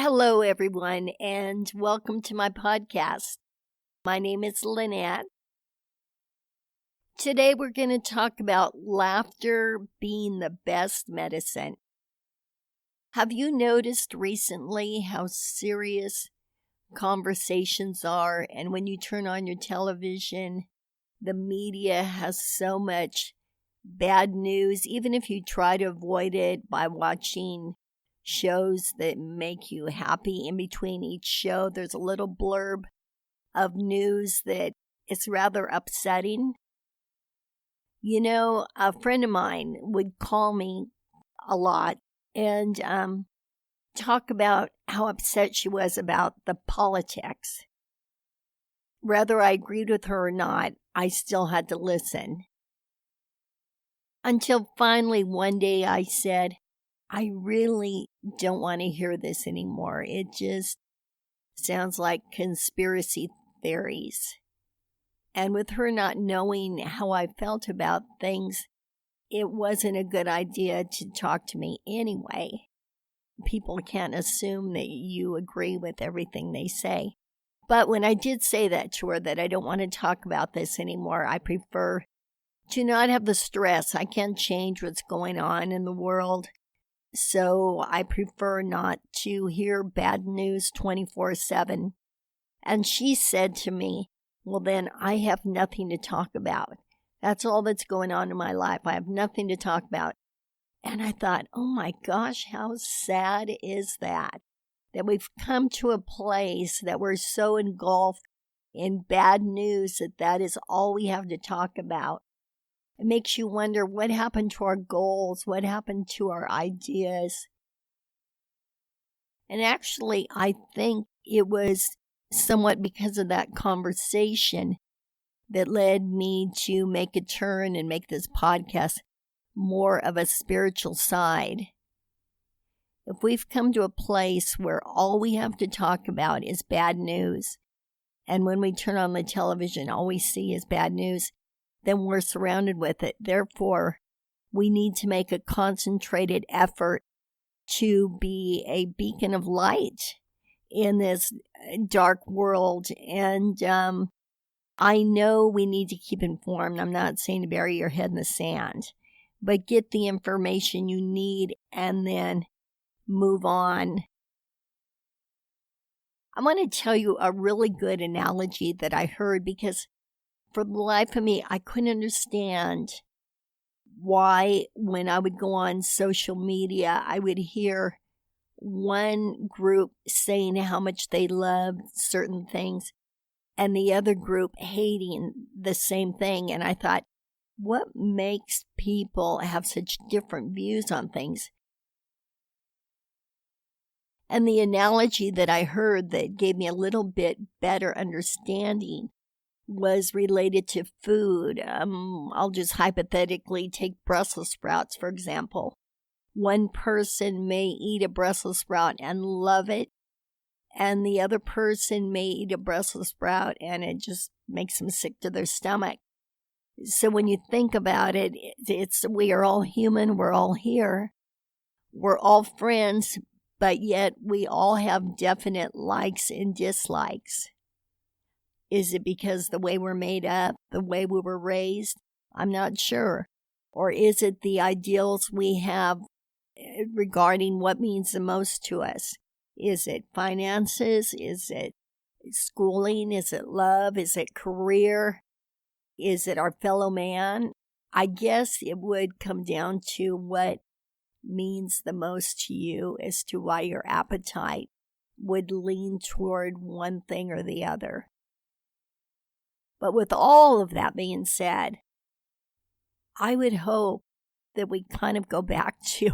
Hello, everyone, and welcome to my podcast. My name is Lynette. Today, we're going to talk about laughter being the best medicine. Have you noticed recently how serious conversations are? And when you turn on your television, the media has so much bad news, even if you try to avoid it by watching shows that make you happy. In between each show, there's a little blurb of news that is rather upsetting. You know, a friend of mine would call me a lot and talk about how upset she was about the politics. Whether I agreed with her or not, I still had to listen. Until finally one day I said, I really don't want to hear this anymore. It just sounds like conspiracy theories. And with her not knowing how I felt about things, it wasn't a good idea to talk to me anyway. People can't assume that you agree with everything they say. But when I did say that to her, that I don't want to talk about this anymore, I prefer to not have the stress. I can't change what's going on in the world. So I prefer not to hear bad news 24/7. And she said to me, well, then I have nothing to talk about. That's all that's going on in my life. I have nothing to talk about. And I thought, oh my gosh, how sad is that? That we've come to a place that we're so engulfed in bad news that is all we have to talk about. It makes you wonder what happened to our goals, what happened to our ideas. And actually, I think it was somewhat because of that conversation that led me to make a turn and make this podcast more of a spiritual side. If we've come to a place where all we have to talk about is bad news, and when we turn on the television, all we see is bad news, then we're surrounded with it. Therefore, we need to make a concentrated effort to be a beacon of light in this dark world. And I know we need to keep informed. I'm not saying to bury your head in the sand, but get the information you need and then move on. I want to tell you a really good analogy that I heard, because for the life of me, I couldn't understand why when I would go on social media, I would hear one group saying how much they loved certain things and the other group hating the same thing. And I thought, what makes people have such different views on things? And the analogy that I heard that gave me a little bit better understanding was related to food. I'll just hypothetically take Brussels sprouts, for example. One person may eat a Brussels sprout and love it, and the other person may eat a Brussels sprout and it just makes them sick to their stomach. So when you think about it, we are all human, we're all here, we're all friends, but yet we all have definite likes and dislikes. Is it because the way we're made up, the way we were raised? I'm not sure. Or is it the ideals we have regarding what means the most to us? Is it finances? Is it schooling? Is it love? Is it career? Is it our fellow man? I guess it would come down to what means the most to you as to why your appetite would lean toward one thing or the other. But with all of that being said, I would hope that we kind of go back to,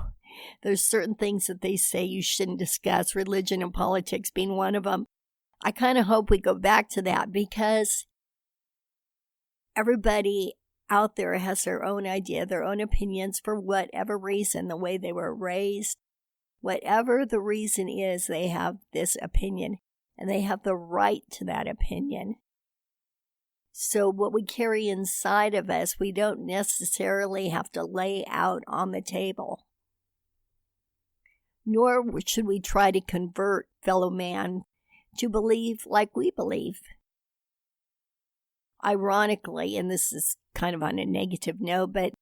there's certain things that they say you shouldn't discuss, religion and politics being one of them. I kind of hope we go back to that, because everybody out there has their own idea, their own opinions for whatever reason, the way they were raised. Whatever the reason is, they have this opinion, and they have the right to that opinion. So what we carry inside of us, we don't necessarily have to lay out on the table. nor should we try to convert fellow man to believe like we believe. Ironically, and this is kind of on a negative note, but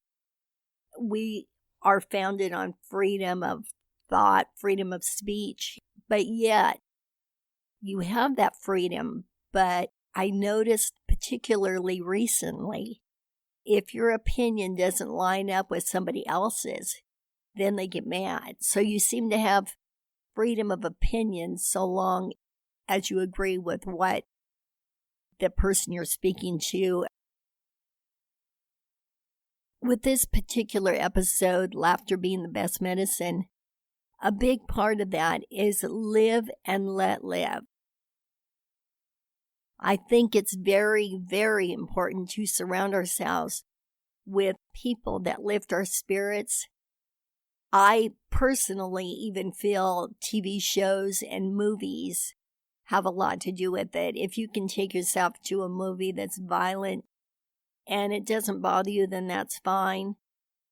we are founded on freedom of thought, freedom of speech, but yet you have that freedom. But I noticed particularly recently, if your opinion doesn't line up with somebody else's, then they get mad. So you seem to have freedom of opinion so long as you agree with what the person you're speaking to. With this particular episode, Laughter Being the Best Medicine, a big part of that is live and let live. I think it's very, very important to surround ourselves with people that lift our spirits. I personally even feel TV shows and movies have a lot to do with it. If you can take yourself to a movie that's violent and it doesn't bother you, then that's fine.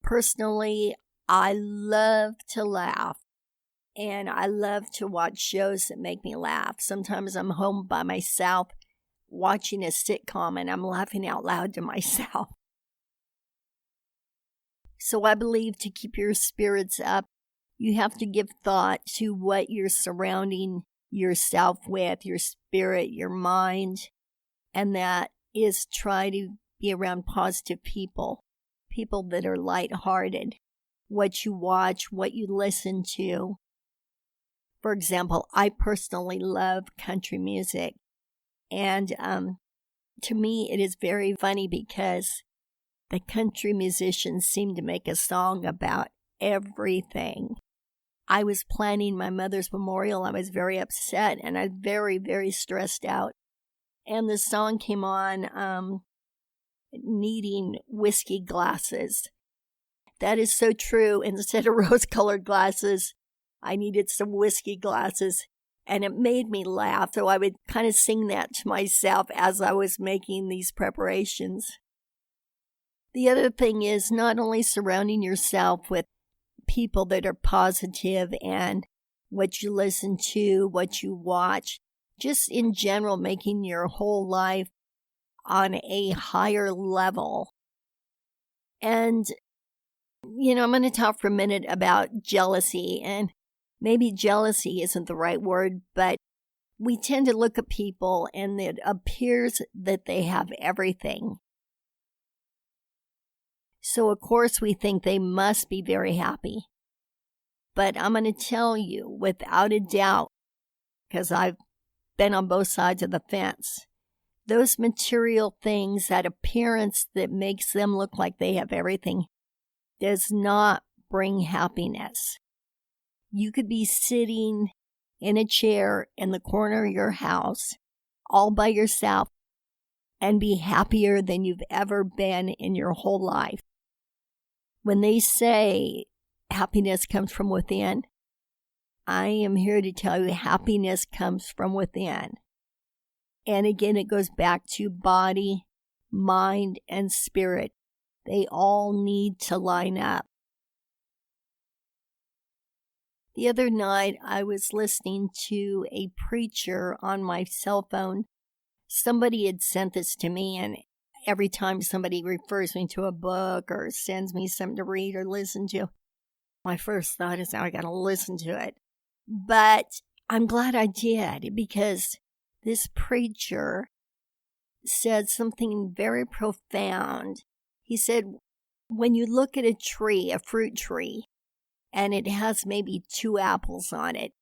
Personally, I love to laugh, and I love to watch shows that make me laugh. Sometimes I'm home by myself watching a sitcom and I'm laughing out loud to myself. So I believe to keep your spirits up, you have to give thought to what you're surrounding yourself with, your spirit, your mind, and that is try to be around positive people, people that are lighthearted, what you watch, what you listen to. For example, I personally love country music, and to me it is very funny because the country musicians seem to make a song about everything. I was planning my mother's memorial. I was very upset and I was very, very stressed out. And the song came on, needing whiskey glasses. That is so true. Instead of rose-colored glasses, I needed some whiskey glasses. And it made me laugh. So I would kind of sing that to myself as I was making these preparations. The other thing is not only surrounding yourself with people that are positive and what you listen to, what you watch, just in general making your whole life on a higher level. And, I'm going to talk for a minute about jealousy, and maybe jealousy isn't the right word, but we tend to look at people and it appears that they have everything. So, of course, we think they must be very happy. But I'm going to tell you, without a doubt, because I've been on both sides of the fence, those material things, that appearance that makes them look like they have everything, does not bring happiness. You could be sitting in a chair in the corner of your house, all by yourself, and be happier than you've ever been in your whole life. When they say happiness comes from within, I am here to tell you happiness comes from within. And again, it goes back to body, mind, and spirit. They all need to line up. The other night, I was listening to a preacher on my cell phone. Somebody had sent this to me, and every time somebody refers me to a book or sends me something to read or listen to, my first thought is, I got to listen to it. But I'm glad I did, because this preacher said something very profound. He said, when you look at a tree, a fruit tree, and it has maybe 2 apples on it,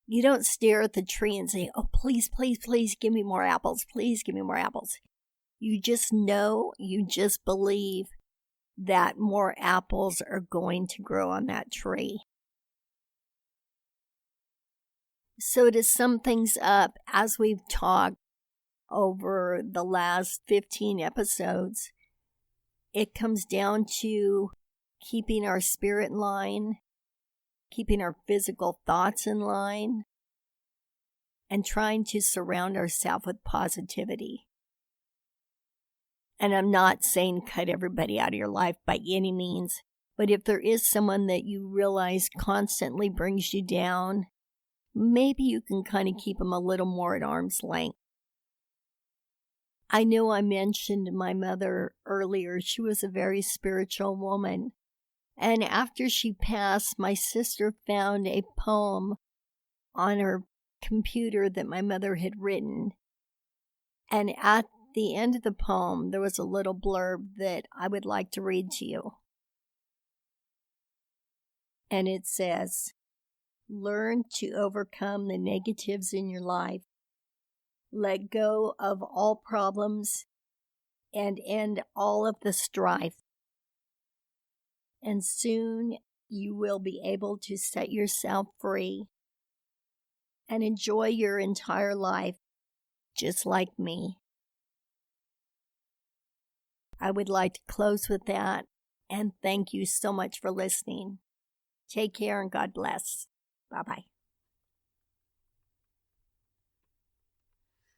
you don't stare at the tree and say, oh, please, please, please give me more apples. Please give me more apples. You just know, you just believe that more apples are going to grow on that tree. So to sum things up, as we've talked over the last 15 episodes, it comes down to keeping our spirit in line, keeping our physical thoughts in line, and trying to surround ourselves with positivity. And I'm not saying cut everybody out of your life by any means, But if there is someone that you realize constantly brings you down, maybe you can kind of keep them a little more at arm's length. I know I mentioned my mother earlier. She was a very spiritual woman. And after she passed, my sister found a poem on her computer that my mother had written. And at the end of the poem, there was a little blurb that I would like to read to you. And it says, "Learn to overcome the negatives in your life. Let go of all problems and end all of the strife. And soon you will be able to set yourself free and enjoy your entire life just like me." I would like to close with that, and thank you so much for listening. Take care and God bless. Bye-bye.